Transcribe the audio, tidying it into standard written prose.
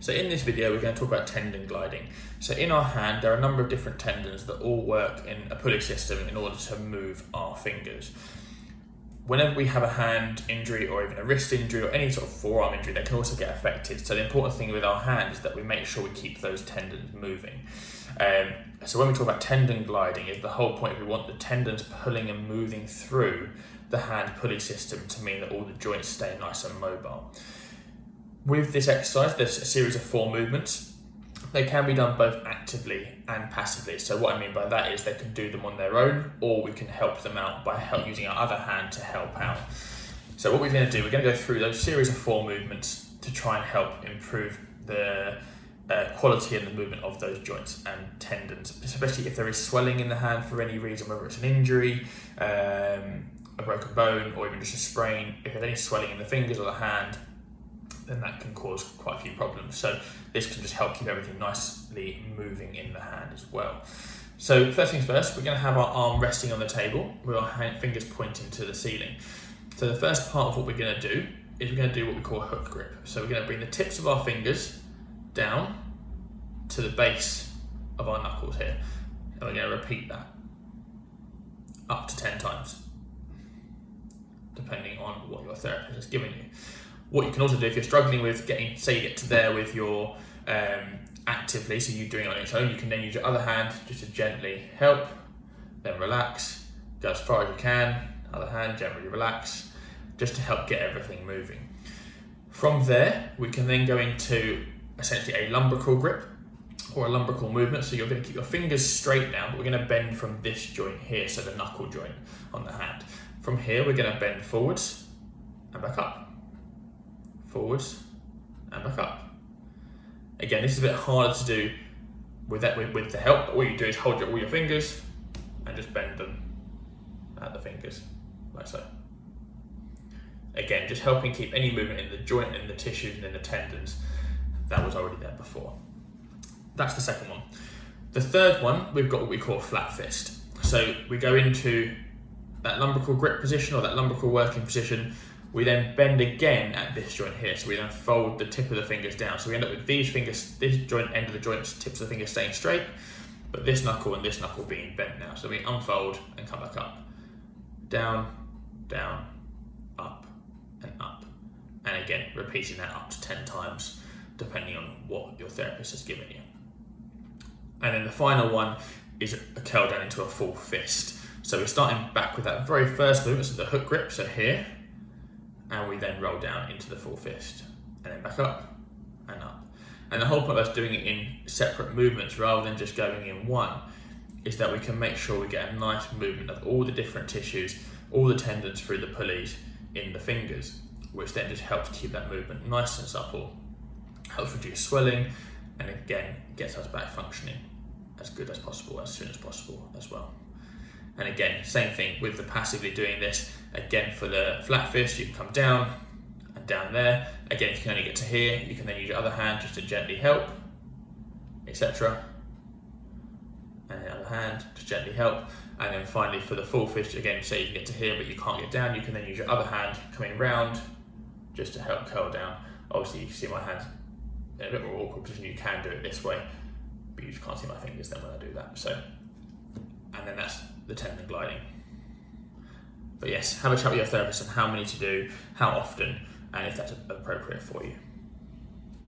So in this video, we're going to talk about tendon gliding. So in our hand, there are a number of different tendons that all work in a pulley system in order to move our fingers. Whenever we have a hand injury or even a wrist injury or any sort of forearm injury, they can also get affected. So the important thing with our hand is that we make sure we keep those tendons moving. So when we talk about tendon gliding, is the whole point we want the tendons pulling and moving through the hand pulley system to mean that all the joints stay nice and mobile. With this exercise, there's a series of 4 movements. They can be done both actively and passively. So what I mean by that is they can do them on their own, or we can help them out by using our other hand to help out. So what we're going to do, we're going to go through those series of 4 movements to try and help improve the quality and the movement of those joints and tendons, especially if there is swelling in the hand for any reason, whether it's an injury, a broken bone, or even just a sprain. If there's any swelling in the fingers or the hand, then that can cause quite a few problems. So this can just help keep everything nicely moving in the hand as well. So first things first, we're going to have our arm resting on the table with our fingers pointing to the ceiling. So the first part of what we're going to do is we're going to do what we call a hook grip. So we're going to bring the tips of our fingers down to the base of our knuckles here. And we're going to repeat that up to 10 times, depending on what your therapist has given you. What you can also do if you're struggling with say you get to there with your actively, so you're doing it on its own, you can then use your other hand just to gently help, then relax, go as far as you can, other hand, gently relax, just to help get everything moving. From there, we can then go into essentially a lumbrical grip or a lumbrical movement. So you're going to keep your fingers straight now, but we're going to bend from this joint here, so the knuckle joint on the hand. From here, we're going to bend forwards and back up. Forwards and back up. Again, this is a bit harder to do with the help. All you do is hold all your fingers and just bend them at the fingers, like so. Again, just helping keep any movement in the joint and the tissues and in the tendons that was already there before. That's the second one. The third one, we've got what we call flat fist. So we go into that lumbrical grip position or that lumbrical working position. We then bend again at this joint here, so we then fold the tip of the fingers down. So we end up with these fingers, this joint end of the joints, tips of the fingers staying straight, but this knuckle and this knuckle being bent now. So we unfold and come back up. Down, down, up, and up. And again, repeating that up to 10 times, depending on what your therapist has given you. And then the final one is a curl down into a full fist. So we're starting back with that very first movement, so the hook grip, so here, and we then roll down into the full fist, and then back up and up. And the whole point of us doing it in separate movements rather than just going in one is that we can make sure we get a nice movement of all the different tissues, all the tendons through the pulleys in the fingers, which then just helps keep that movement nice and supple, helps reduce swelling, and again, gets us back functioning as good as possible, as soon as possible as well. And again, same thing with the passively doing this. Again, for the flat fist, you can come down and down there. Again, if you can only get to here, you can then use your other hand just to gently help, etc. And the other hand, just gently help. And then finally for the full fist, again, say you can get to here, but you can't get down, you can then use your other hand coming round just to help curl down. Obviously, you can see my hand in a bit more awkward position. You can do it this way, but you just can't see my fingers then when I do that. So, and then that's the tendon gliding. But yes, have a chat with your therapist on how many to do, how often, and if that's appropriate for you.